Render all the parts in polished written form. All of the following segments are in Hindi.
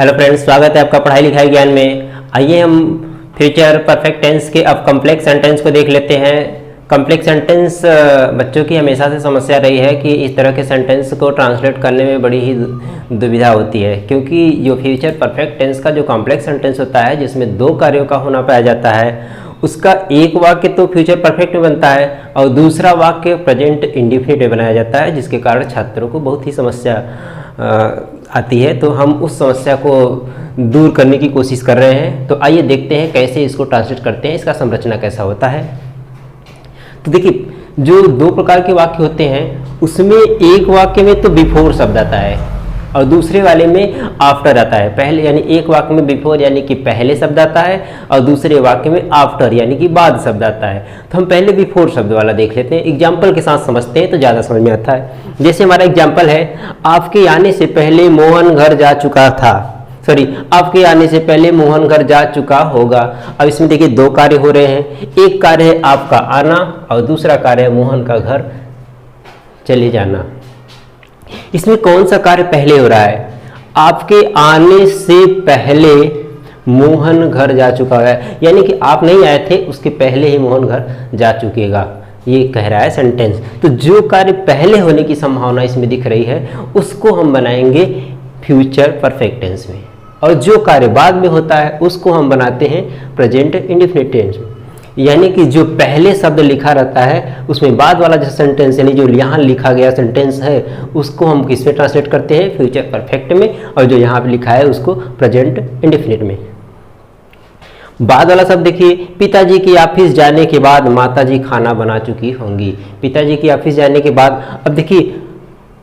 हेलो फ्रेंड्स, स्वागत है आपका पढ़ाई लिखाई ज्ञान में। आइए हम फ्यूचर परफेक्ट टेंस के अब कॉम्प्लेक्स सेंटेंस को देख लेते हैं। कॉम्प्लेक्स सेंटेंस बच्चों की हमेशा से समस्या रही है कि इस तरह के सेंटेंस को ट्रांसलेट करने में बड़ी ही दुविधा होती है, क्योंकि जो फ्यूचर परफेक्ट टेंस का जो कॉम्प्लेक्स सेंटेंस होता है जिसमें दो कार्यों का होना पाया जाता है, उसका एक वाक्य तो फ्यूचर परफेक्ट में बनता है और दूसरा वाक्य प्रेजेंट इंडेफिनिट में बनाया जाता है, जिसके कारण छात्रों को बहुत ही समस्या आती है। तो हम उस समस्या को दूर करने की कोशिश कर रहे हैं। तो आइए देखते हैं कैसे इसको ट्रांसलेट करते हैं, इसका संरचना कैसा होता है। तो देखिए, जो दो प्रकार के वाक्य होते हैं उसमें एक वाक्य में तो बिफोर शब्द आता है और दूसरे वाले में आफ्टर आता है। पहले यानी एक वाक्य में बिफोर यानी कि पहले शब्द आता है और दूसरे वाक्य में आफ्टर यानी कि बाद शब्द आता है। तो हम पहले बिफोर शब्द वाला देख लेते हैं, एग्जाम्पल के साथ समझते हैं तो ज़्यादा समझ में आता है। जैसे हमारा एग्जाम्पल है, आपके आने से पहले मोहन घर जा चुका था। आपके आने से पहले मोहन घर जा चुका होगा। अब इसमें देखिए दो कार्य हो रहे हैं, एक कार्य है आपका आना और दूसरा कार्य है मोहन का घर चले जाना। इसमें कौन सा कार्य पहले हो रहा है? आपके आने से पहले मोहन घर जा चुका है, यानी कि आप नहीं आए थे उसके पहले ही मोहन घर जा चुकेगा, ये कह रहा है सेंटेंस। तो जो कार्य पहले होने की संभावना इसमें दिख रही है उसको हम बनाएंगे फ्यूचर परफेक्ट टेंस में, और जो कार्य बाद में होता है उसको हम बनाते हैं प्रेजेंट इंडेफिनिट टेंस में। यानी कि जो पहले शब्द लिखा रहता है उसमें बाद वाला जो सेंटेंस यानी जो यहाँ लिखा गया सेंटेंस है उसको हम किस में ट्रांसलेट करते हैं? फ्यूचर परफेक्ट में, और जो यहाँ पे लिखा है उसको प्रेजेंट इंडेफिनिट में। बाद वाला शब्द देखिए, पिताजी की ऑफिस जाने के बाद माताजी खाना बना चुकी होंगी। पिताजी की ऑफिस जाने के बाद, अब देखिए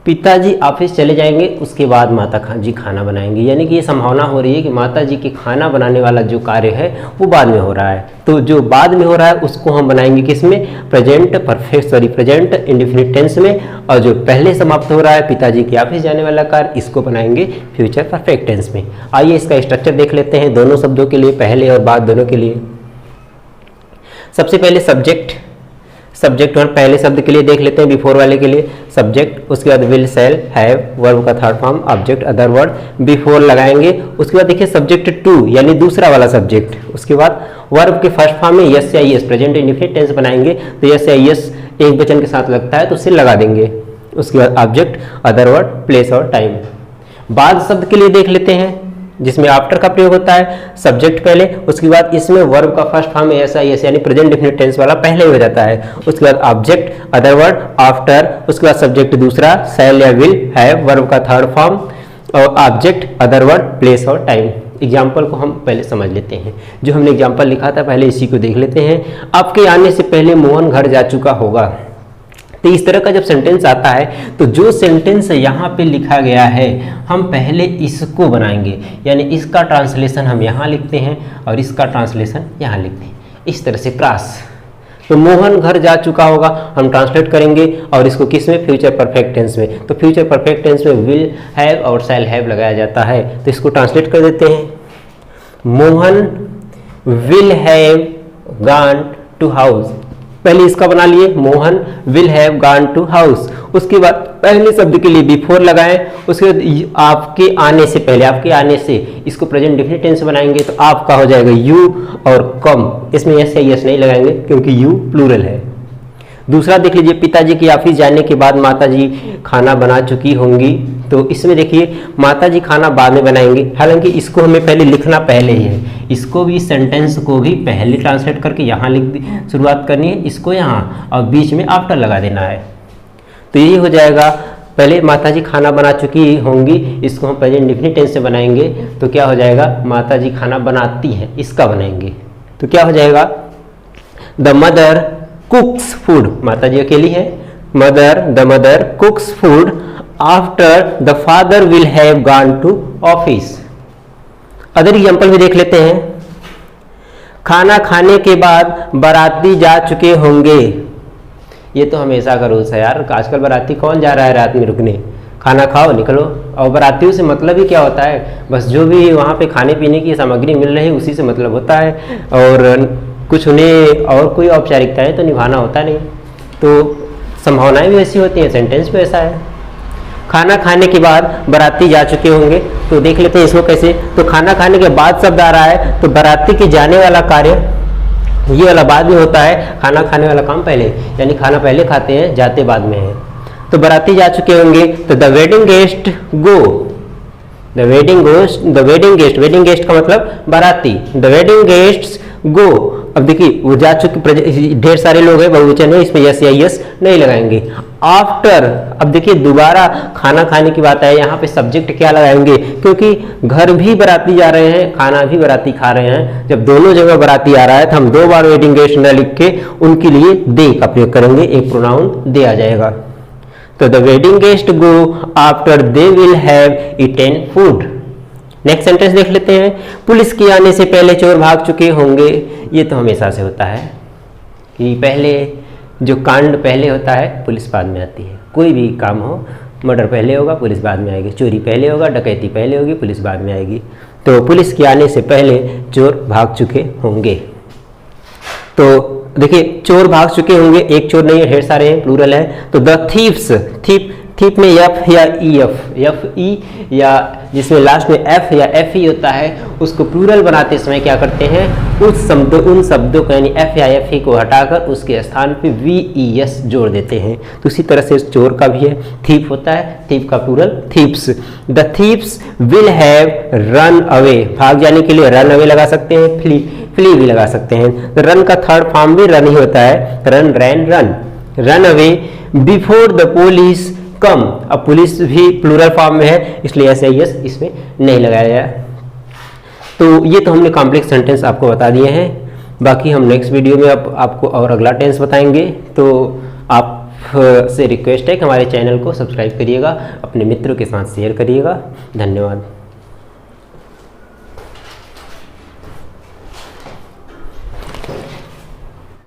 पिताजी ऑफिस चले जाएंगे उसके बाद माता जी खाना बनाएंगे, यानी कि ये संभावना हो रही है कि माता जी की खाना बनाने वाला जो कार्य है वो बाद में हो रहा है। तो जो बाद में हो रहा है उसको हम बनाएंगे किसमें? प्रेजेंट इंडेफिनिट टेंस में, और जो पहले समाप्त हो रहा है पिताजी की ऑफिस जाने वाला कार्य इसको बनाएंगे फ्यूचर परफेक्ट टेंस में। आइए इसका स्ट्रक्चर देख लेते हैं दोनों शब्दों के लिए, पहले और बाद दोनों के लिए। सबसे पहले सब्जेक्ट और पहले शब्द के लिए देख लेते हैं, बिफोर वाले के लिए सब्जेक्ट, उसके बाद विल, शैल, हैव, वर्ब का third form, object, other word, before लगाएंगे। उसके बाद देखिए सब्जेक्ट टू यानी दूसरा वाला सब्जेक्ट, उसके बाद वर्ब के फर्स्ट फॉर्म में यस या यस प्रेजेंट इंडेफिनिट टेंस बनाएंगे। तो यस या यस एक वचन के साथ लगता है तो उसे लगा देंगे। उसके बाद ऑब्जेक्ट, अदर वर्ड, प्लेस और टाइम। बाद शब्द के लिए देख लेते हैं जिसमें आफ्टर का प्रयोग होता है, सब्जेक्ट पहले, उसके बाद इसमें वर्ब का फर्स्ट फॉर्म है ऐसा यस यानी प्रेजेंट डेफिनिट टेंस वाला पहले हो जाता है। उसके बाद ऑब्जेक्ट, अदर वर्ड, आफ्टर, उसके बाद सब्जेक्ट दूसरा, शैल या विल, हैव, वर्ब का थर्ड फॉर्म, और ऑब्जेक्ट, अदर वर्ड, प्लेस और टाइम। एग्जाम्पल को हम पहले समझ लेते हैं, जो हमने एग्जाम्पल लिखा था पहले इसी को देख लेते हैं। आपके आने से पहले मोहन घर जा चुका होगा। तो इस तरह का जब सेंटेंस आता है तो जो सेंटेंस यहाँ पे लिखा गया है हम पहले इसको बनाएंगे, यानी इसका ट्रांसलेशन हम यहाँ लिखते हैं और इसका ट्रांसलेशन यहाँ लिखते हैं, इस तरह से क्रॉस। तो मोहन घर जा चुका होगा हम ट्रांसलेट करेंगे और इसको किस में? फ्यूचर परफेक्ट टेंस में। तो फ्यूचर परफेक्ट टेंस में विल हैव और शैल हैव लगाया जाता है, तो इसको ट्रांसलेट कर देते हैं। Mohan will have gone to house, पहले इसका बना लिए, Mohan will have gone to house. उसके बाद पहले शब्द के लिए बिफोर लगाएं, उसके बाद आपके आने से पहले, आपके आने से इसको प्रेजेंट डेफिनिट टेंस बनाएंगे तो आपका हो जाएगा यू और कम, इसमें यस या यस नहीं लगाएंगे क्योंकि यू प्लूरल है। दूसरा देख लीजिए, पिताजी की ऑफिस जाने के बाद माताजी खाना बना चुकी होंगी। तो इसमें देखिए माताजी खाना बाद में बनाएंगे, हालांकि इसको हमें पहले लिखना पहले ही है, इसको भी सेंटेंस को भी पहले ट्रांसलेट करके यहाँ शुरुआत करनी है, इसको यहाँ और बीच में आफ्टर लगा देना है। तो यही हो जाएगा, पहले माताजी खाना बना चुकी होंगी, इसको हम प्रेजेंट इंडेफिनिट टेंस से बनाएंगे तो क्या हो जाएगा? माताजी खाना बनाती हैं, इसका बनाएंगे तो क्या हो जाएगा? द मदर कुक्स फूड, माता जी अकेली है, the mother cooks food after the father will have gone to office. Other example भी देख लेते हैं, खाना खाने के बाद बाराती जा चुके होंगे। ये तो हमेशा का रूल्स है यार, आजकल बाराती कौन जा रहा है रात में रुकने? खाना खाओ निकलो। और बारातियों से मतलब ही क्या होता है? बस जो भी वहाँ पे खाने पीने की सामग्री मिल रही है उसी से मतलब होता है, और कुछ उन्हें और कोई औपचारिकताएं तो निभाना होता नहीं। तो संभावनाएं भी ऐसी होती हैं, सेंटेंस भी ऐसा है। खाना खाने के बाद बाराती जा चुके होंगे, तो देख लेते हैं इसको कैसे। तो खाना खाने के बाद शब्द आ रहा है, तो बाराती के जाने वाला कार्य ये वाला बाद में होता है, खाना खाने वाला काम पहले, यानी खाना पहले खाते हैं, जाते बाद में है। तो बाराती जा चुके होंगे, तो the wedding guest go, the wedding guest का मतलब बाराती, द वेडिंग गेस्ट्स गो। अब देखिए वो जा चुके, ढेर सारे लोग हैं, बहुवचन है, इसमें यस या यस नहीं लगाएंगे। आफ्टर, अब देखिए दोबारा खाना खाने की बात है, यहाँ पे सब्जेक्ट क्या लगाएंगे, क्योंकि घर भी बाराती जा रहे हैं, खाना भी बाराती खा रहे हैं। जब दोनों जगह बाराती आ रहा है तो हम 2 बार वेडिंग गेस्ट न लिख के उनके लिए दे का प्रयोग करेंगे, एक प्रोनाउन दे आ जाएगा। तो the wedding guest go after they will have eaten food. Next sentence देख लेते हैं, पुलिस के आने से पहले चोर भाग चुके होंगे। ये तो हमेशा से होता है कि पहले जो कांड पहले होता है, पुलिस बाद में आती है। कोई भी काम हो, मर्डर पहले होगा, पुलिस बाद में आएगी, चोरी पहले होगा, डकैती पहले होगी, पुलिस बाद में आएगी। तो पुलिस के आने से पहले चोर भाग चुके होंगे। तो देखिए चोर भाग चुके होंगे, एक चोर नहीं है, ढेर सारे हैं, प्लूरल है। तो द थीव्स, थीप में एफ या ई या जिसमें लास्ट में एफ या एफ ई होता है, उसको प्लूरल बनाते समय क्या करते हैं, उन शब्दों को यानी एफ या एफ ई को हटाकर उसके स्थान पे वी ई एस जोड़ देते हैं। तो इसी तरह से चोर का भी है, थीप होता है, थीप का plural thieves. The thieves will have run away, भाग जाने के लिए रन अवे लगा सकते हैं, फ्ली भी लगा सकते हैं। तो रन का थर्ड फॉर्म भी रन ही होता है, run ran run, run away before the police come. अब पुलिस भी प्लूरल फॉर्म में है, इसलिए ऐसे यस इसमें नहीं लगाया गया। तो ये तो हमने कॉम्प्लेक्स सेंटेंस आपको बता दिए हैं। बाकी हम नेक्स्ट वीडियो में आपको और अगला टेंस बताएंगे। तो आप से रिक्वेस्ट है कि हमारे चैनल को सब्सक्राइब करिएगा, अपने मित्रों के साथ शेयर करिएगा। धन्यवाद।